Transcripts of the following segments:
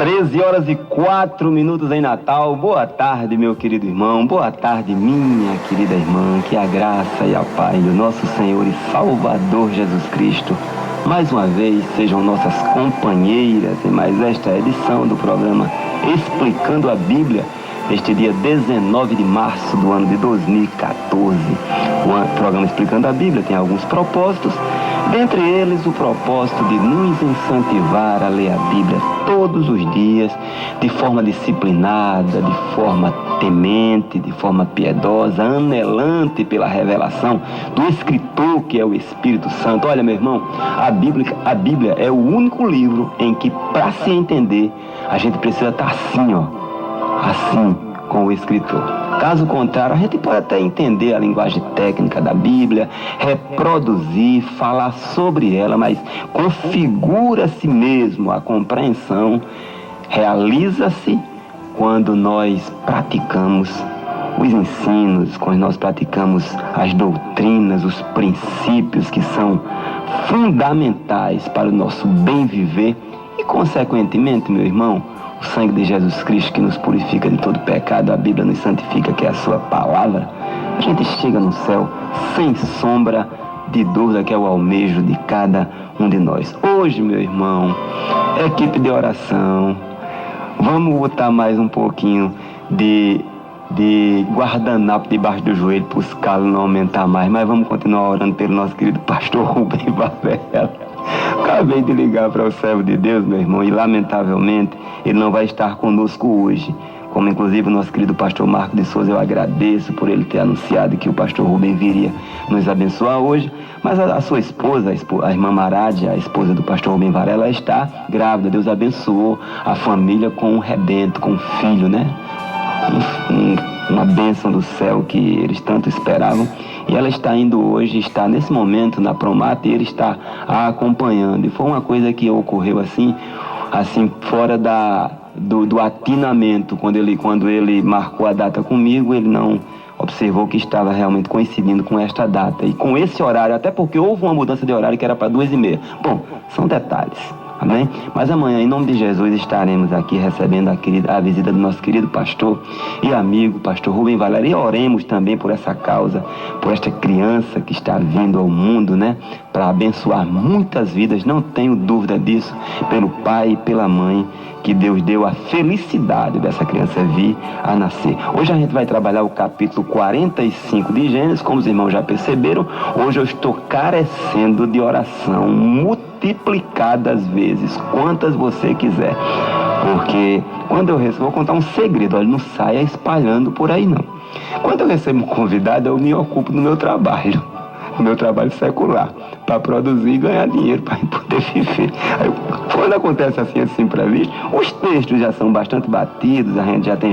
13h04 em Natal. Boa tarde, meu querido irmão. Boa tarde, minha querida irmã. Que a graça e a paz do nosso Senhor e Salvador Jesus Cristo mais uma vez sejam nossas companheiras em mais esta edição do programa Explicando a Bíblia, este dia 19 de março do ano de 2014. O programa Explicando a Bíblia tem alguns propósitos, dentre eles o propósito de nos incentivar a ler a Bíblia todos os dias, de forma disciplinada, de forma temente, de forma piedosa, anelante pela revelação do escritor que é o Espírito Santo. Olha, meu irmão, a Bíblia é o único livro em que, para se entender, a gente precisa estar assim com o escritor. Caso contrário, a gente pode até entender a linguagem técnica da Bíblia, reproduzir, falar sobre ela, mas configura-se mesmo a compreensão, realiza-se quando nós praticamos os ensinos, quando nós praticamos as doutrinas, os princípios que são fundamentais para o nosso bem viver e, consequentemente, meu irmão, o sangue de Jesus Cristo que nos purifica de todo pecado, a Bíblia nos santifica, que é a sua palavra. A gente chega no céu sem sombra de dúvida, que é o almejo de cada um de nós. Hoje, meu irmão, equipe de oração, vamos botar mais um pouquinho de guardanapo debaixo do joelho para os calos não aumentar mais, mas vamos continuar orando pelo nosso querido pastor Rubem Varela. Acabei de ligar para o servo de Deus, meu irmão, e lamentavelmente ele não vai estar conosco hoje. Como inclusive o nosso querido pastor Marco de Souza, eu agradeço por ele ter anunciado que o pastor Rubem viria nos abençoar hoje. Mas a sua esposa, a irmã Marádia, a esposa do pastor Rubem Varela, está grávida. Deus abençoou a família com um rebento, com um filho, né? Uma bênção do céu que eles tanto esperavam. E ela está indo hoje, está nesse momento na Promata, e ele está a acompanhando. E foi uma coisa que ocorreu assim fora do atinamento. Quando ele marcou a data comigo, ele não observou que estava realmente coincidindo com esta data. E com esse horário, até porque houve uma mudança de horário que era para 2h30. Bom, são detalhes. Amém? Mas amanhã, em nome de Jesus, estaremos aqui recebendo a visita do nosso querido pastor e amigo, pastor Rubem Varela. E oremos também por essa causa, por esta criança que está vindo ao mundo, né? Para abençoar muitas vidas, não tenho dúvida disso, pelo pai e pela mãe, que Deus deu a felicidade dessa criança vir a nascer. Hoje a gente vai trabalhar o capítulo 45 de Gênesis, como os irmãos já perceberam. Hoje eu estou carecendo de oração multiplicadas vezes, quantas você quiser. Porque quando eu recebo, vou contar um segredo, olha, não saia espalhando por aí não. Quando eu recebo um convidado, eu me ocupo do meu trabalho secular, para produzir e ganhar dinheiro, para poder viver. Aí, quando acontece assim imprevisto, os textos já são bastante batidos, a gente já tem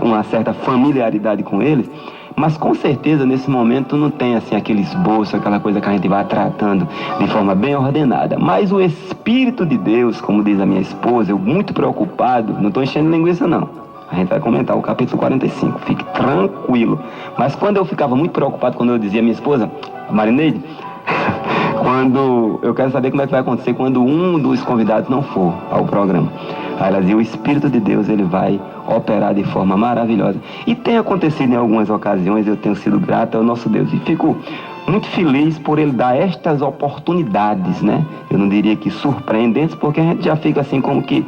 uma certa familiaridade com eles, mas com certeza nesse momento não tem assim aquele esboço, aquela coisa que a gente vai tratando de forma bem ordenada. Mas o Espírito de Deus, como diz a minha esposa, eu muito preocupado, não estou enchendo linguiça não. A gente vai comentar o capítulo 45, fique tranquilo. Mas quando eu ficava muito preocupado, quando eu dizia à minha esposa, Marineide, quando eu quero saber como é que vai acontecer quando um dos convidados não for ao programa. Aí ela dizia, o Espírito de Deus, ele vai operar de forma maravilhosa. E tem acontecido em algumas ocasiões, eu tenho sido grato ao nosso Deus. E fico muito feliz por ele dar estas oportunidades, né? Eu não diria que surpreendentes, porque a gente já fica assim como que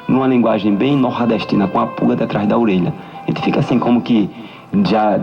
numa linguagem bem nordestina, com a pulga atrás da orelha. A gente fica assim como que já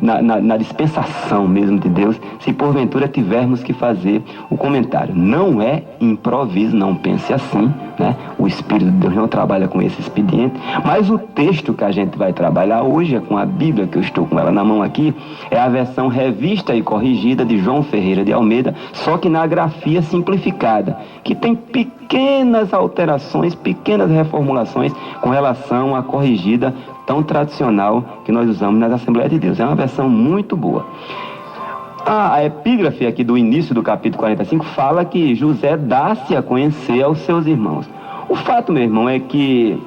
na dispensação mesmo de Deus, se porventura tivermos que fazer o comentário. Não é improviso, não pense assim, né? O Espírito de Deus não trabalha com esse expediente, mas o texto que a gente vai trabalhar hoje, é com a Bíblia, que eu estou com ela na mão aqui, é a versão revista e corrigida de João Ferreira de Almeida, só que na grafia simplificada, que tem pequenas alterações, pequenas reformulações com relação à corrigida tão tradicional que nós usamos nas Assembleias de Deus. É uma versão muito boa. A epígrafe aqui do início do capítulo 45 fala que José dá-se a conhecer aos seus irmãos. O fato, meu irmão, é que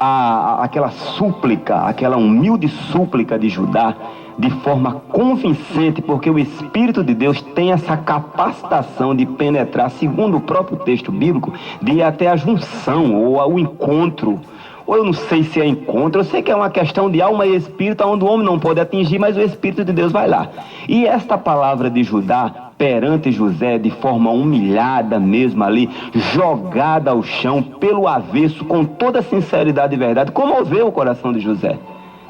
aquela súplica, aquela humilde súplica de Judá, de forma convincente, porque o Espírito de Deus tem essa capacitação de penetrar, segundo o próprio texto bíblico, de ir até a junção ou ao encontro. Ou eu não sei se é encontro, eu sei que é uma questão de alma e espírito, onde o homem não pode atingir, mas o Espírito de Deus vai lá. E esta palavra de Judá perante José, de forma humilhada mesmo ali, jogada ao chão, pelo avesso, com toda sinceridade e verdade, comoveu o coração de José,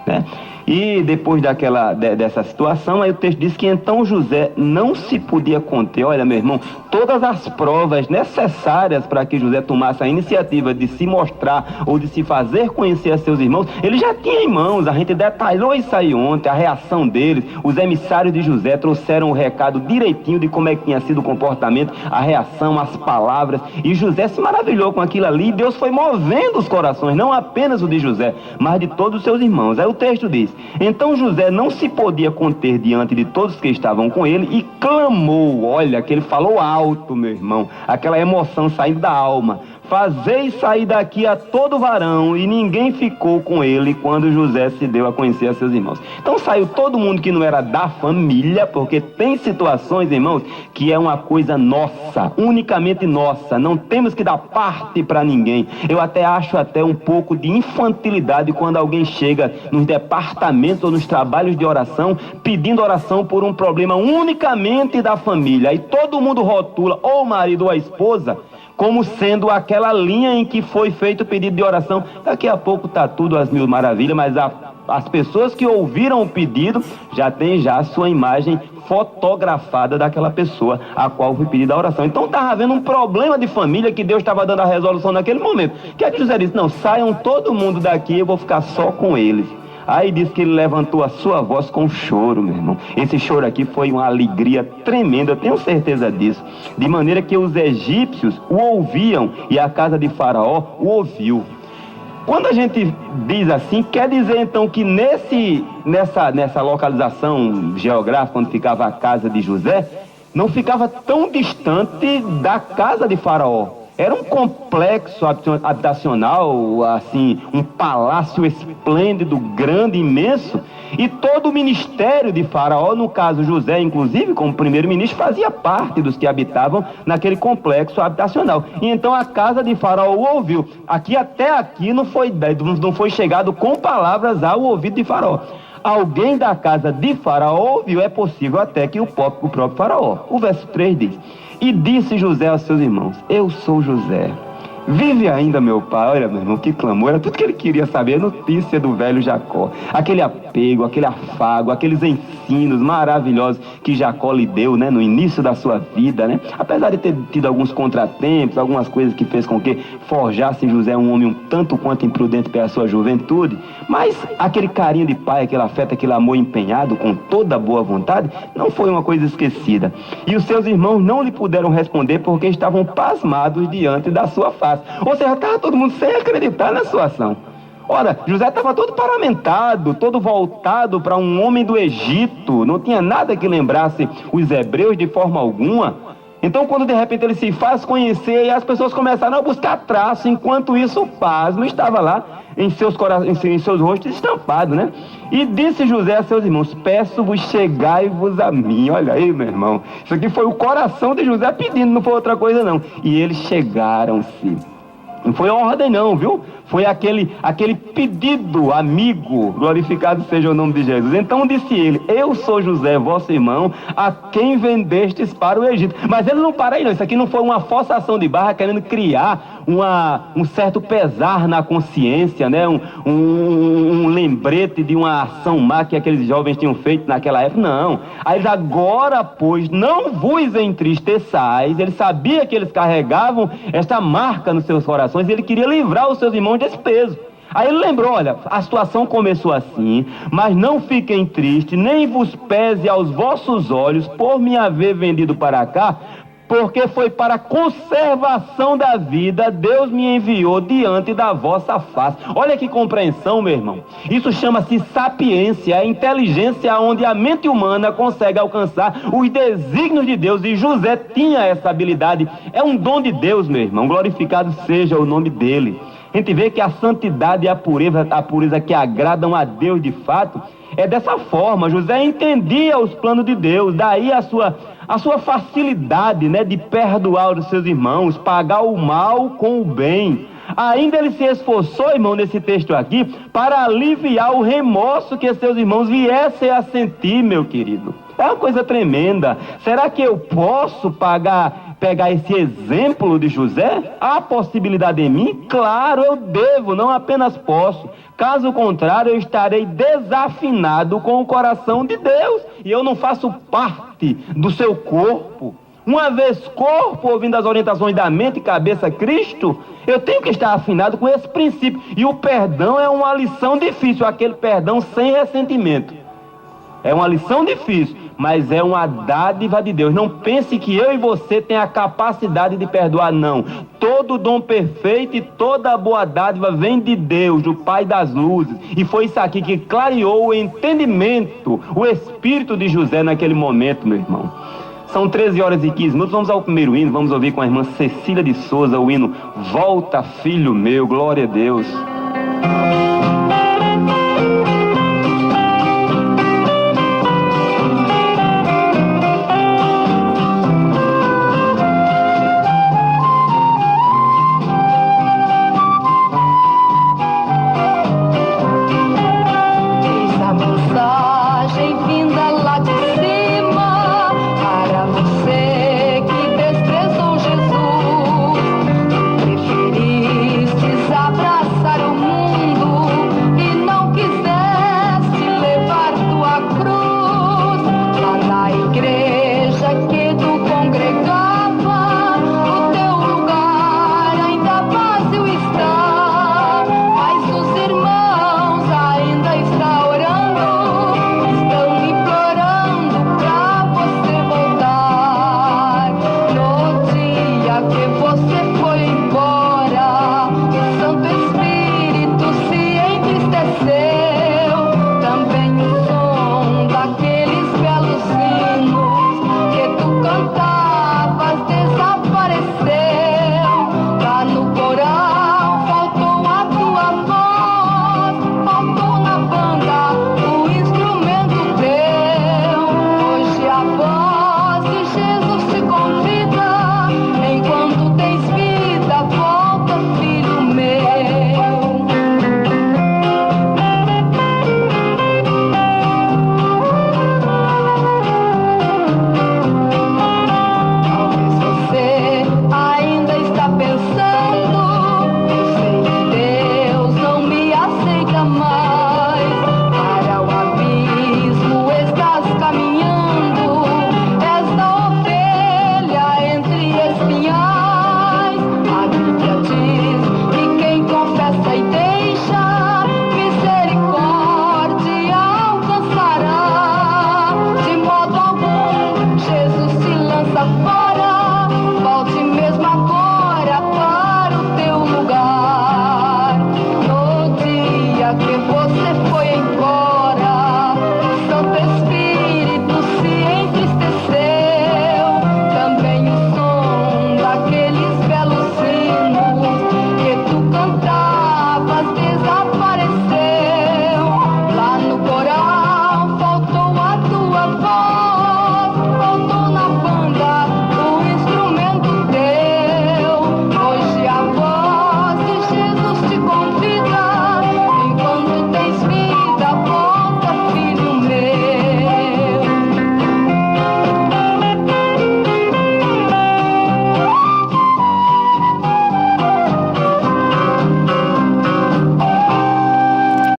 né? E depois dessa situação, aí o texto diz que então José não se podia conter. Olha, meu irmão, todas as provas necessárias para que José tomasse a iniciativa de se mostrar ou de se fazer conhecer a seus irmãos, ele já tinha em mãos. A gente detalhou isso aí ontem, a reação deles. Os emissários de José trouxeram o recado direitinho de como é que tinha sido o comportamento, a reação, as palavras, e José se maravilhou com aquilo ali. Deus foi movendo os corações, não apenas o de José, mas de todos os seus irmãos. Aí o texto diz: então José não se podia conter diante de todos que estavam com ele e clamou. Olha, que ele falou alto, meu irmão, aquela emoção saindo da alma: fazei sair daqui a todo varão. E ninguém ficou com ele quando José se deu a conhecer a seus irmãos. Então saiu todo mundo que não era da família, porque tem situações, irmãos, que é uma coisa nossa, unicamente nossa, não temos que dar parte para ninguém. Eu acho um pouco de infantilidade quando alguém chega nos departamentos ou nos trabalhos de oração pedindo oração por um problema unicamente da família, e todo mundo rotula ou o marido ou a esposa como sendo aquela linha em que foi feito o pedido de oração. Daqui a pouco está tudo às mil maravilhas, mas as pessoas que ouviram o pedido já têm a sua imagem fotografada daquela pessoa a qual foi pedida a oração. Então estava havendo um problema de família que Deus estava dando a resolução naquele momento. Que é que José disse: não, saiam todo mundo daqui, eu vou ficar só com eles. Aí diz que ele levantou a sua voz com choro, meu irmão. Esse choro aqui foi uma alegria tremenda, eu tenho certeza disso. De maneira que os egípcios o ouviam e a casa de Faraó o ouviu. Quando a gente diz assim, quer dizer então que nessa localização geográfica onde ficava a casa de José, não ficava tão distante da casa de Faraó. Era um complexo habitacional, assim, um palácio esplêndido, grande, imenso, e todo o ministério de Faraó, no caso José, inclusive, como primeiro-ministro, fazia parte dos que habitavam naquele complexo habitacional. E então a casa de Faraó o ouviu. Até aqui não foi chegado com palavras ao ouvido de Faraó. Alguém da casa de Faraó ouviu, é possível até que o próprio Faraó. O verso 3 diz: e disse José aos seus irmãos: eu sou José. Vive ainda meu pai? Olha, meu irmão, que clamor. Era tudo que ele queria saber, a notícia do velho Jacó. Aquele apego, aquele afago, aqueles ensinos maravilhosos que Jacó lhe deu, né, no início da sua vida, né? Apesar de ter tido alguns contratempos, algumas coisas que fez com que forjasse José um homem um tanto quanto imprudente pela sua juventude, mas aquele carinho de pai, aquele afeto, aquele amor empenhado com toda boa vontade, não foi uma coisa esquecida. E os seus irmãos não lhe puderam responder porque estavam pasmados diante da sua face. Ou seja, estava todo mundo sem acreditar na sua ação. Ora, José estava todo paramentado, todo voltado para um homem do Egito, não tinha nada que lembrasse os hebreus de forma alguma. Então, quando de repente ele se faz conhecer, e as pessoas começaram a buscar traço, enquanto isso o pasmo estava lá em seus rostos estampado, né? E disse José a seus irmãos: peço-vos, chegai-vos a mim. Olha aí, meu irmão, isso aqui foi o coração de José pedindo, não foi outra coisa não. E eles chegaram-se. Não foi ordem não, viu? Foi aquele pedido amigo, glorificado seja o nome de Jesus. Então disse ele: eu sou José, vosso irmão, a quem vendestes para o Egito. Mas ele não para aí não, isso aqui não foi uma forçação de barra querendo criar um certo pesar na consciência, né? Um lembrete de uma ação má que aqueles jovens tinham feito naquela época, não. Aí agora, pois, não vos entristeçais. Ele sabia que eles carregavam esta marca nos seus corações e ele queria livrar os seus irmãos desse peso. Aí ele lembrou: olha, a situação começou assim, mas não fiquem tristes, nem vos pese aos vossos olhos por me haver vendido para cá, porque foi para a conservação da vida Deus me enviou diante da vossa face. Olha que compreensão, meu irmão. Isso chama-se sapiência, a inteligência onde a mente humana consegue alcançar os desígnios de Deus, e José tinha essa habilidade. É um dom de Deus, meu irmão, glorificado seja o nome dele. A gente vê que a santidade e a pureza que agradam a Deus de fato É dessa forma, José entendia os planos de Deus, daí a sua facilidade, né, de perdoar os seus irmãos, pagar o mal com o bem. Ainda ele se esforçou, irmão, nesse texto aqui, para aliviar o remorso que seus irmãos viessem a sentir, meu querido. É uma coisa tremenda. Será que eu posso pegar esse exemplo de José? Há possibilidade em mim? Claro, eu devo, não apenas posso. Caso contrário, eu estarei desafinado com o coração de Deus, e eu não faço parte do seu corpo. Uma vez corpo, ouvindo as orientações da mente e cabeça Cristo, eu tenho que estar afinado com esse princípio. E o perdão é uma lição difícil, aquele perdão sem ressentimento. É uma lição difícil, mas é uma dádiva de Deus. Não pense que eu e você tem a capacidade de perdoar, não. Todo dom perfeito e toda boa dádiva vem de Deus, do Pai das luzes. E foi isso aqui que clareou o entendimento, o espírito de José naquele momento, meu irmão. São 13 horas e 15 minutos, vamos ao primeiro hino, vamos ouvir com a irmã Cecília de Souza o hino Volta, Filho Meu, glória a Deus.